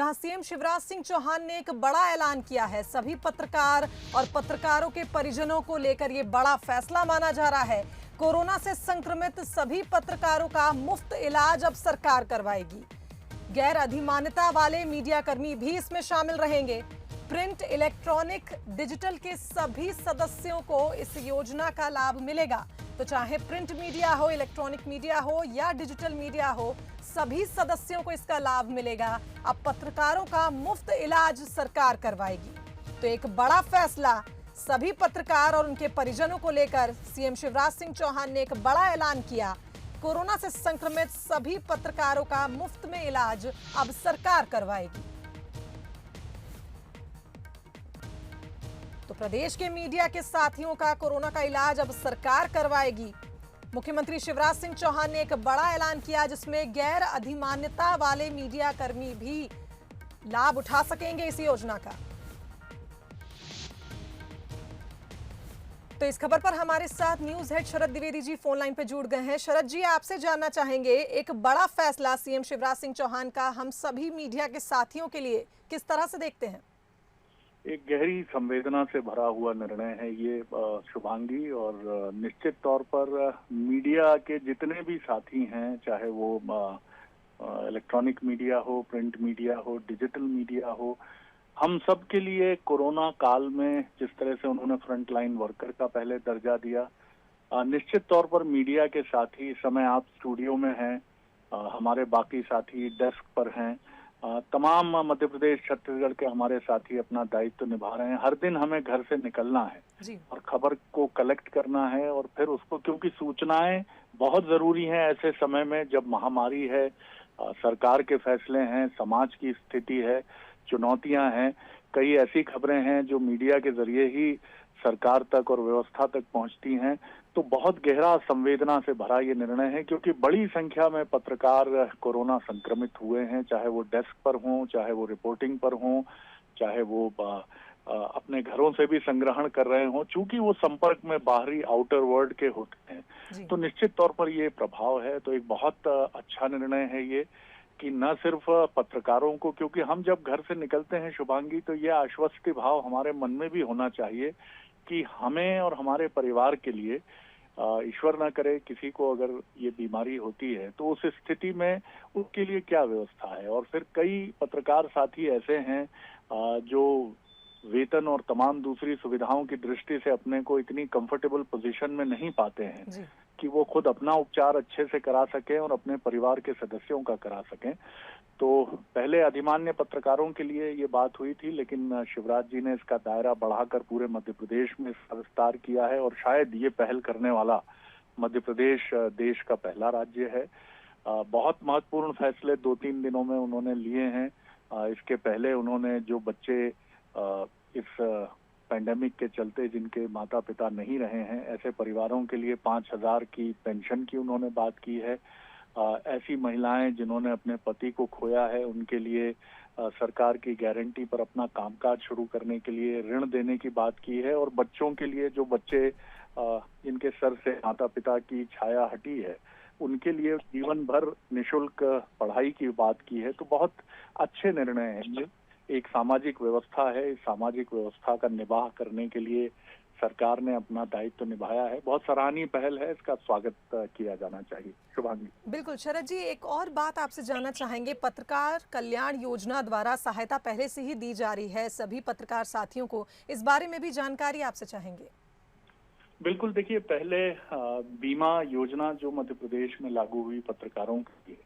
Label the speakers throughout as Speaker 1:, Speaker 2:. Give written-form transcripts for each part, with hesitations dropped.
Speaker 1: जहां सीएम शिवराज सिंह चौहान ने एक बड़ा ऐलान किया है। सभी पत्रकार और पत्रकारों के परिजनों को लेकर यह बड़ा फैसला माना जा रहा है। कोरोना से संक्रमित सभी पत्रकारों का मुफ्त इलाज अब सरकार करवाएगी। गैर अधिमान्यता वाले मीडियाकर्मी भी इसमें शामिल रहेंगे। प्रिंट, इलेक्ट्रॉनिक, डिजिटल के सभी सदस्यों को इस योजना का लाभ मिलेगा। तो चाहे प्रिंट मीडिया हो, इलेक्ट्रॉनिक मीडिया हो या डिजिटल मीडिया हो, सभी सदस्यों को इसका लाभ मिलेगा। अब पत्रकारों का मुफ्त इलाज सरकार करवाएगी। तो एक बड़ा फैसला सभी पत्रकार और उनके परिजनों को लेकर सीएम शिवराज सिंह चौहान ने एक बड़ा ऐलान किया। कोरोना से संक्रमित सभी पत्रकारों का मुफ्त में इलाज अब सरकार करवाएगी। तो प्रदेश के मीडिया के साथियों का कोरोना का इलाज अब सरकार करवाएगी। मुख्यमंत्री शिवराज सिंह चौहान ने एक बड़ा ऐलान किया जिसमें गैर अधिमान्यता वाले मीडिया कर्मी भी लाभ उठा सकेंगे इस योजना का। तो इस खबर पर हमारे साथ न्यूज हेड शरद द्विवेदी जी फोन लाइन पे जुड़ गए हैं। शरद जी, आपसे जानना चाहेंगे, एक बड़ा फैसला सीएम शिवराज सिंह चौहान का हम सभी मीडिया के साथियों के लिए किस तरह से देखते हैं?
Speaker 2: एक गहरी संवेदना से भरा हुआ निर्णय है ये शुभांगी, और निश्चित तौर पर मीडिया के जितने भी साथी हैं, चाहे वो इलेक्ट्रॉनिक मीडिया हो, प्रिंट मीडिया हो, डिजिटल मीडिया हो, हम सब के लिए कोरोना काल में जिस तरह से उन्होंने फ्रंट लाइन वर्कर का पहले दर्जा दिया, निश्चित तौर पर मीडिया के साथी, इस समय आप स्टूडियो में हैं, हमारे बाकी साथी डेस्क पर हैं, तमाम मध्य प्रदेश छत्तीसगढ़ के हमारे साथी अपना दायित्व निभा रहे हैं। हर दिन हमें घर से निकलना है
Speaker 1: जी।
Speaker 2: और खबर को कलेक्ट करना है और फिर उसको, क्योंकि सूचनाएं बहुत जरूरी हैं ऐसे समय में जब महामारी है, सरकार के फैसले हैं, समाज की स्थिति है, चुनौतियां हैं, कई ऐसी खबरें हैं जो मीडिया के जरिए ही सरकार तक और व्यवस्था तक पहुंचती हैं। तो बहुत गहरा संवेदना से भरा ये निर्णय है, क्योंकि बड़ी संख्या में पत्रकार कोरोना संक्रमित हुए हैं, चाहे वो डेस्क पर हों, चाहे वो रिपोर्टिंग पर हों, चाहे वो अपने घरों से भी संग्रहण कर रहे हों, चूंकि वो संपर्क में बाहरी आउटर वर्ल्ड के होते हैं। तो निश्चित तौर पर ये प्रभाव है। तो एक बहुत अच्छा निर्णय है ये कि न सिर्फ पत्रकारों को, क्योंकि हम जब घर से निकलते हैं शुभांगी, तो ये आश्वस्ति भाव हमारे मन में भी होना चाहिए कि हमें और हमारे परिवार के लिए, ईश्वर ना करे किसी को अगर ये बीमारी होती है, तो उस स्थिति में उसके लिए क्या व्यवस्था है। और फिर कई पत्रकार साथी ऐसे हैं जो वेतन और तमाम दूसरी सुविधाओं की दृष्टि से अपने को इतनी कंफर्टेबल पोजीशन में नहीं पाते हैं कि वो खुद अपना उपचार अच्छे से करा सकें और अपने परिवार के सदस्यों का करा सकें। तो पहले अधिमान्य पत्रकारों के लिए ये बात हुई थी, लेकिन शिवराज जी ने इसका दायरा बढ़ाकर पूरे मध्य प्रदेश में इसका विस्तार किया है, और शायद ये पहल करने वाला मध्य प्रदेश देश का पहला राज्य है। बहुत महत्वपूर्ण फैसले 2-3 दिनों में उन्होंने लिए हैं। इसके पहले उन्होंने जो बच्चे इस पैंडेमिक के चलते जिनके माता पिता नहीं रहे हैं, ऐसे परिवारों के लिए 5,000 की पेंशन की उन्होंने बात की है। ऐसी महिलाएं जिन्होंने अपने पति को खोया है, उनके लिए सरकार की गारंटी पर अपना कामकाज शुरू करने के लिए ऋण देने की बात की है। और बच्चों के लिए, जो बच्चे जिनके सर से माता पिता की छाया हटी है, उनके लिए जीवन भर निःशुल्क पढ़ाई की बात की है। तो बहुत अच्छे निर्णय हैं ये। एक सामाजिक व्यवस्था है, इस सामाजिक व्यवस्था का निर्वाह करने के लिए सरकार ने अपना दायित्व निभाया है। बहुत सराहनीय पहल है, इसका स्वागत किया जाना चाहिए। शुभांगी।
Speaker 1: बिल्कुल शरद जी, एक और बात आपसे जानना चाहेंगे, पत्रकार कल्याण योजना द्वारा सहायता पहले से ही दी जा रही है सभी पत्रकार साथियों को, इस बारे में भी जानकारी आपसे चाहेंगे।
Speaker 2: बिल्कुल, देखिए, पहले बीमा योजना जो मध्य प्रदेश में लागू हुई पत्रकारों के लिए,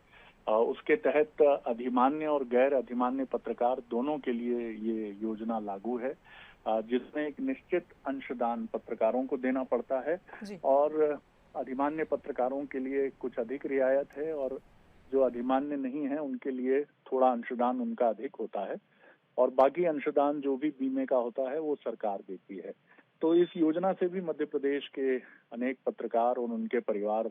Speaker 2: उसके तहत अधिमान्य और गैर अधिमान्य पत्रकार दोनों के लिए ये योजना लागू है, जिसमें एक निश्चित अंशदान पत्रकारों को देना पड़ता है और अधिमान्य पत्रकारों के लिए कुछ अधिक रियायत है, और जो अधिमान्य नहीं है उनके लिए थोड़ा अंशदान उनका अधिक होता है, और बाकी अंशदान जो भी बीमे का होता है वो सरकार देती है। तो इस योजना से भी मध्य प्रदेश के अनेक पत्रकार और उनके परिवार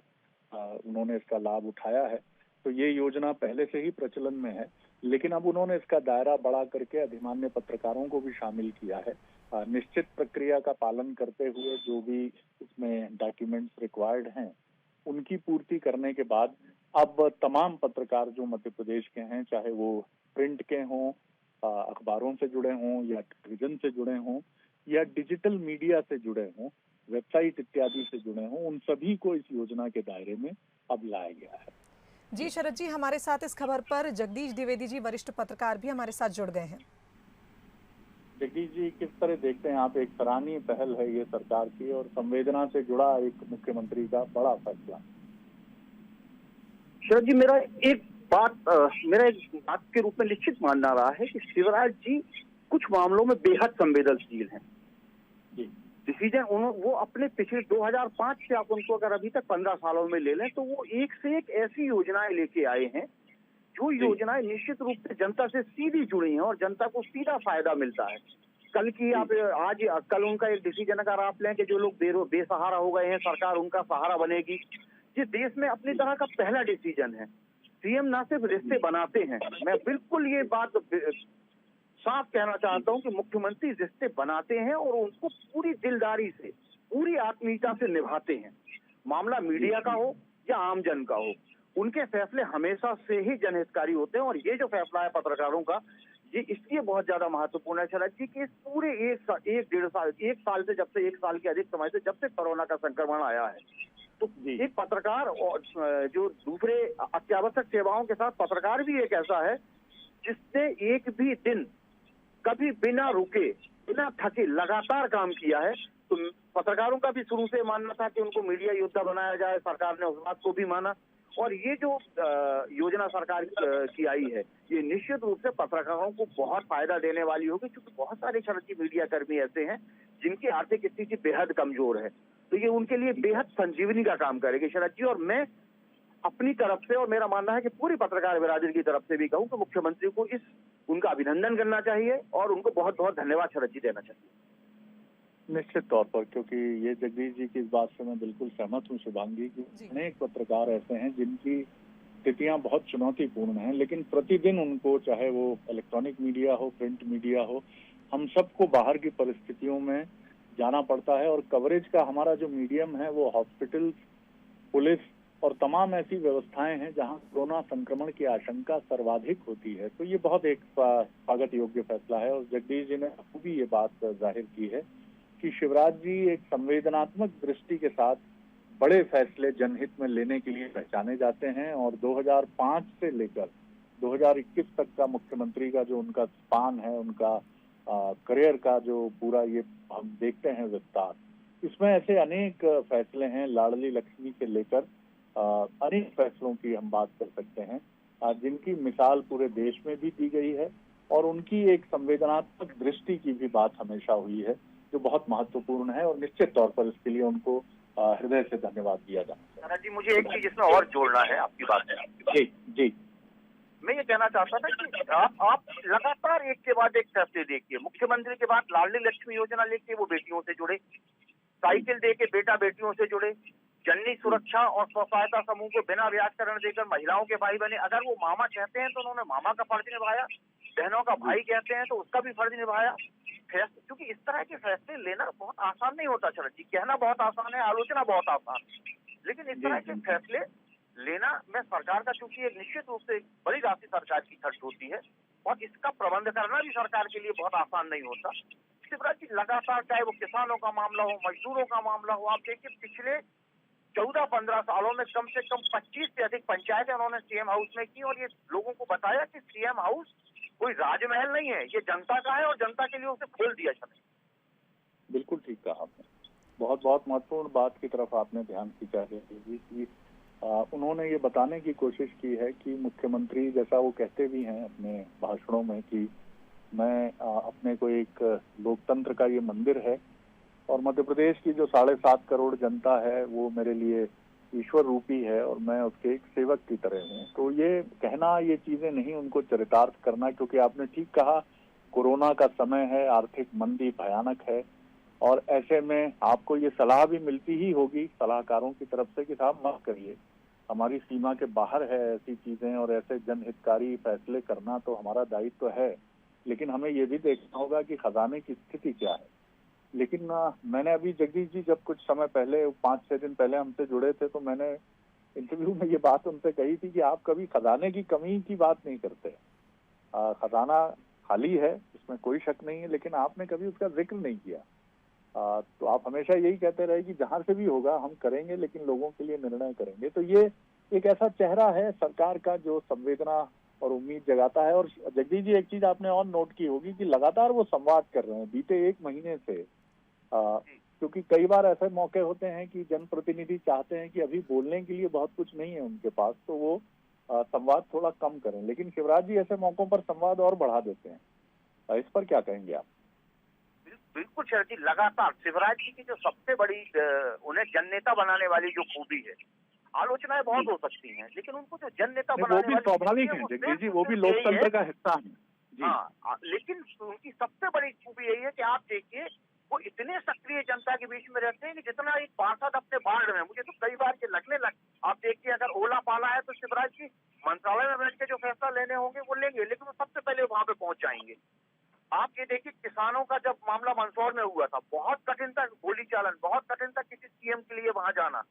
Speaker 2: उन्होंने इसका लाभ उठाया है। तो ये योजना पहले से ही प्रचलन में है, लेकिन अब उन्होंने इसका दायरा बढ़ा करके अधिमान्य पत्रकारों को भी शामिल किया है। निश्चित प्रक्रिया का पालन करते हुए जो भी उसमें डॉक्यूमेंट्स रिक्वायर्ड हैं, उनकी पूर्ति करने के बाद अब तमाम पत्रकार जो मध्य प्रदेश के हैं, चाहे वो प्रिंट के हों, अखबारों से जुड़े हों या टेलीविजन से जुड़े हों या डिजिटल मीडिया से जुड़े हों, वेबसाइट इत्यादि से जुड़े हों, उन सभी को इस योजना के दायरे में अब लाया गया है।
Speaker 1: जी शरद जी, हमारे साथ इस खबर पर जगदीश द्विवेदी जी, वरिष्ठ पत्रकार भी हमारे साथ जुड़ गए हैं।
Speaker 2: जगदीश जी, किस तरह देखते हैं आप? एक सराहनीय पहल है ये सरकार की और संवेदना से जुड़ा एक मुख्यमंत्री का बड़ा फैसला।
Speaker 3: शरद जी, मेरा एक बात के रूप में निश्चित मानना रहा है कि शिवराज जी कुछ मामलों में बेहद संवेदनशील हैं। डिसीजन वो अपने पिछले 2005 से आप उनको अगर अभी तक 15 सालों में ले लें तो वो एक से एक ऐसी योजनाएं लेके आए हैं जो योजनाएं निश्चित रूप से जनता से सीधी जुड़ी हैं और जनता को सीधा फायदा मिलता है। कल उनका एक डिसीजन अगर आप लें कि जो लोग बेसहारा हो गए हैं, सरकार उनका सहारा बनेगी। ये देश में अपनी तरह का पहला डिसीजन है। सीएम ना सिर्फ रिश्ते बनाते हैं, मैं बिल्कुल ये बात साफ कहना चाहता हूं कि मुख्यमंत्री रिश्ते बनाते हैं और उनको पूरी दिलदारी से, पूरी आत्मीयता से निभाते हैं। मामला मीडिया का हो या आमजन का हो, उनके फैसले हमेशा से ही जनहितकारी होते हैं। और ये जो फैसला है पत्रकारों का, ये इसलिए बहुत ज्यादा महत्वपूर्ण है शरद जी कि इस पूरे एक साल से, जब से एक साल के अधिक समय से, जब से कोरोना का संक्रमण आया है, तो एक पत्रकार और जो दूसरे अत्यावश्यक सेवाओं के साथ पत्रकार भी एक ऐसा है जिसने एक भी दिन कभी बिना रुके, बिना थके लगातार काम किया है। तो पत्रकारों का भी शुरू से मानना था कि उनको मीडिया योद्धा बनाया जाए, सरकार ने उस बात को भी माना। और ये जो योजना सरकार की आई है, ये निश्चित रूप से पत्रकारों को बहुत फायदा देने वाली होगी, क्योंकि बहुत सारे शरद जी मीडिया कर्मी ऐसे हैं जिनकी आर्थिक स्थिति बेहद कमजोर है। तो ये उनके लिए बेहद संजीवनी का काम करेगी शरद जी। और मैं अपनी तरफ से, और मेरा मानना है कि पूरी पत्रकार बिरादरी की तरफ से भी कहूँ कि मुख्यमंत्री को उनका अभिनंदन करना चाहिए और उनको बहुत बहुत धन्यवाद शरद जी देना चाहिए।
Speaker 2: निश्चित तौर पर, क्योंकि ये जगदीश जी की इस बात से मैं बिल्कुल सहमत हूँ शुभांगी, कि अनेक पत्रकार ऐसे हैं जिनकी स्थितियां बहुत चुनौतीपूर्ण हैं, लेकिन प्रतिदिन उनको, चाहे वो इलेक्ट्रॉनिक मीडिया हो, प्रिंट मीडिया हो, हम सबको बाहर की परिस्थितियों में जाना पड़ता है। और कवरेज का हमारा जो मीडियम है वो हॉस्पिटल, पुलिस और तमाम ऐसी व्यवस्थाएं हैं जहां कोरोना संक्रमण की आशंका सर्वाधिक होती है। तो ये बहुत एक स्वागत योग्य फैसला है। और जगदीश जी ने भी ये बात जाहिर की है कि शिवराज जी एक संवेदनात्मक दृष्टि के साथ बड़े फैसले जनहित में लेने के लिए पहचाने जाते हैं। और 2005 से लेकर 2021 तक का मुख्यमंत्री का जो उनका स्पान है, उनका करियर का जो पूरा ये हम देखते हैं विस्तार, इसमें ऐसे अनेक फैसले हैं, लाडली लक्ष्मी से लेकर अनेक फैसलों की हम बात कर सकते हैं, जिनकी मिसाल पूरे देश में भी दी गई है। और उनकी एक संवेदनात्मक दृष्टि की भी बात हमेशा हुई है, जो बहुत महत्वपूर्ण है। और निश्चित तौर पर इसके लिए उनको हृदय से धन्यवाद दिया जाता है।
Speaker 3: जी, मुझे एक चीज इसमें और जोड़ना है आपकी बात है।
Speaker 2: जी,
Speaker 3: मैं ये कहना चाहता था कि आप लगातार एक के बाद एक फैसले देखिए। मुख्यमंत्री के बाद लाडली लक्ष्मी योजना लेके वो बेटियों से जुड़े, साइकिल दे के बेटा बेटियों से जुड़े, जननी सुरक्षा और स्व सहायता समूह को बिना ब्याज ऋण देकर महिलाओं के भाई बने। अगर वो मामा कहते हैं तो उन्होंने मामा का फर्ज निभाया, बहनों का भाई कहते हैं तो उसका भी फर्ज निभाया। क्योंकि इस तरह के फैसले लेना बहुत आसान नहीं होता शरद जी। कहना बहुत आसान है, आलोचना बहुत आसान, लेकिन इस तरह के फैसले लेना में सरकार का, चूंकि एक निश्चित रूप से बड़ी राशि सरकार की खर्च होती है और इसका प्रबंध करना भी सरकार के लिए बहुत आसान नहीं होता। शिवराज जी लगातार, चाहे वो किसानों का मामला हो, मजदूरों का मामला हो, आप देखिए पिछले 14-15 सालों में कम से कम 25 से अधिक पंचायतें उन्होंने सीएम हाउस में की। और ये लोगों को बताया कि सीएम हाउस कोई राजमहल नहीं है, ये जनता का है और जनता के लिए उसे खोल दिया जाए।
Speaker 2: बिल्कुल ठीक कहा आपने। बहुत बहुत महत्वपूर्ण बात की तरफ आपने ध्यान खींचा है कि उन्होंने ये बताने की कोशिश की है कि मुख्यमंत्री, जैसा वो कहते भी हैं अपने भाषणों में, कि मैं अपने को एक लोकतंत्र का ये मंदिर है और मध्य प्रदेश की जो 7.5 करोड़ जनता है वो मेरे लिए ईश्वर रूपी है और मैं उसके एक सेवक की तरह हूँ। तो ये कहना, ये चीजें नहीं उनको चरितार्थ करना, क्योंकि आपने ठीक कहा, कोरोना का समय है, आर्थिक मंदी भयानक है और ऐसे में आपको ये सलाह भी मिलती ही होगी सलाहकारों की तरफ से कि साहब मत करिए, हमारी सीमा के बाहर है ऐसी चीजें और ऐसे जनहितकारी फैसले करना तो हमारा दायित्व है, लेकिन हमें ये भी देखना होगा कि खजाने की स्थिति क्या है। लेकिन मैंने अभी जगदीश जी जब कुछ समय पहले 5-6 दिन पहले हमसे जुड़े थे तो मैंने इंटरव्यू में ये बात उनसे कही थी कि आप कभी खजाने की कमी की बात नहीं करते, खजाना खाली है, इसमें कोई शक नहीं है, लेकिन आपने कभी उसका जिक्र नहीं किया। तो आप हमेशा यही कहते रहे कि जहां से भी होगा हम करेंगे, लेकिन लोगों के लिए निर्णय करेंगे। तो ये एक ऐसा चेहरा है सरकार का जो संवेदना और उम्मीद जगाता है। और जगदीश जी, एक चीज आपने और नोट की होगी कि लगातार वो संवाद कर रहे हैं बीते 1 महीने से, क्योंकि कई बार ऐसे मौके होते हैं कि जनप्रतिनिधि चाहते हैं कि अभी बोलने के लिए बहुत कुछ नहीं है उनके पास, तो वो संवाद थोड़ा कम करें, लेकिन शिवराज जी ऐसे मौकों पर संवाद और बढ़ा देते हैं। इस पर क्या कहेंगे आप?
Speaker 3: बिल्कुल शरद जी, लगातार शिवराज जी की जो सबसे बड़ी उन्हें जन नेता बनाने वाली जो खूबी है, आलोचनाएं बहुत हो सकती हैं, लेकिन उनको जो जन नेता बनाने
Speaker 2: वो भी स्वाभाविक है जगदीश जी, वो भी लोकतंत्र का हिस्सा है।
Speaker 3: हाँ, लेकिन उनकी सबसे बड़ी खूबी यही है कि आप देखिए वो इतने सक्रिय जनता के बीच में रहते हैं कि जितना एक पार्षद अपने वार्ड में, मुझे तो कई बार के लगने लग, आप देखिए अगर ओला पाला है तो शिवराज जी मंत्रालय में बैठ के जो फैसला लेने होंगे वो लेंगे, लेकिन वो सबसे पहले वहां पे पहुंच जाएंगे। आप ये देखिए किसानों का जब मामला मंदसौर में हुआ था, बहुत कठिन था गोली चालन, बहुत कठिन था किसी सीएम के लिए वहां जाना,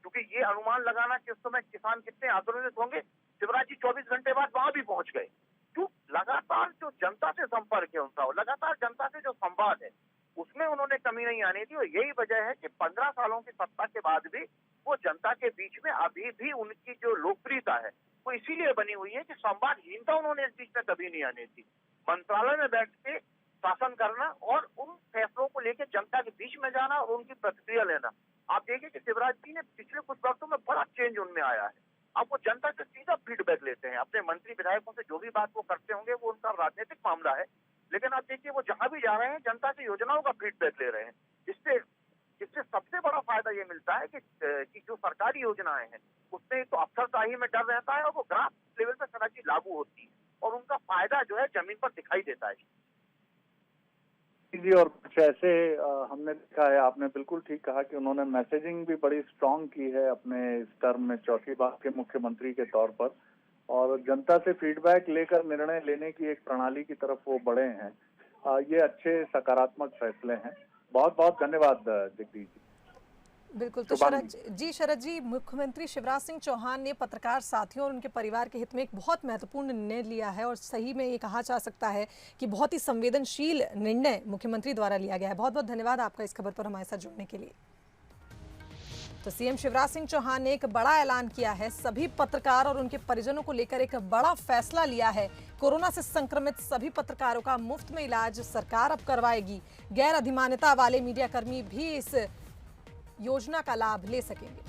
Speaker 3: क्योंकि ये अनुमान लगाना कि उस समय किसान कितने आक्रोशित होंगे। शिवराज जी 24 घंटे बाद वहां भी पहुंच गए। तो लगातार जो जनता से संपर्क है उनका, लगातार जनता से जो संवाद है, उसमें उन्होंने कमी नहीं आने दी। और यही वजह है कि 15 सालों की सत्ता के बाद भी वो जनता के बीच में अभी भी उनकी जो लोकप्रियता है वो इसीलिए बनी हुई है कि संवादहीनता उन्होंने इस बीच में कभी नहीं आने दी। मंत्रालय में बैठ के शासन करना और उन फैसलों को लेकर जनता के बीच में जाना और उनकी प्रतिक्रिया लेना। आप देखिए कि शिवराज जी ने पिछले कुछ वर्षों में बड़ा चेंज उनमें आया है। अब वो जनता से सीधा फीडबैक लेते हैं, अपने मंत्री विधायकों से जो भी बात वो करते होंगे वो उनका राजनीतिक मामला है, लेकिन आप देखिए वो जहां भी जा रहे हैं जनता से योजनाओं का फीडबैक ले रहे हैं। इससे सबसे बड़ा फायदा ये मिलता है कि जो सरकारी योजनाएं हैं उसमें तो अफसरशाही में डर रहता है और वो ग्रास लेवल पर सराजी लागू होती है और उनका फायदा जो है जमीन पर दिखाई देता है।
Speaker 2: जी, और कुछ ऐसे हमने देखा है, आपने बिल्कुल ठीक कहा कि उन्होंने मैसेजिंग भी बड़ी स्ट्रांग की है अपने इस टर्म में, चौथी बार के मुख्यमंत्री के तौर पर, और जनता से फीडबैक लेकर निर्णय लेने की एक प्रणाली की तरफ वो बढ़े हैं। ये अच्छे सकारात्मक फैसले हैं। बहुत बहुत धन्यवाद जगदीश जी।
Speaker 1: बिल्कुल। तो शरद जी, मुख्यमंत्री शिवराज सिंह चौहान ने पत्रकार साथियों और उनके परिवार के हित में एक बहुत महत्वपूर्ण निर्णय लिया है और सही में ये कहा जा सकता है कि बहुत ही संवेदनशील निर्णय मुख्यमंत्री द्वारा लिया गया है। बहुत बहुत धन्यवाद आपका इस खबर पर हमारे साथ जुड़ने के लिए। तो सीएम शिवराज सिंह चौहान ने एक बड़ा ऐलान किया है, सभी पत्रकार और उनके परिजनों को लेकर एक बड़ा फैसला लिया है। कोरोना से संक्रमित सभी पत्रकारों का मुफ्त में इलाज सरकार अब करवाएगी। गैर अधिमान्यता वाले मीडियाकर्मी भी इस योजना का लाभ ले सकेंगे।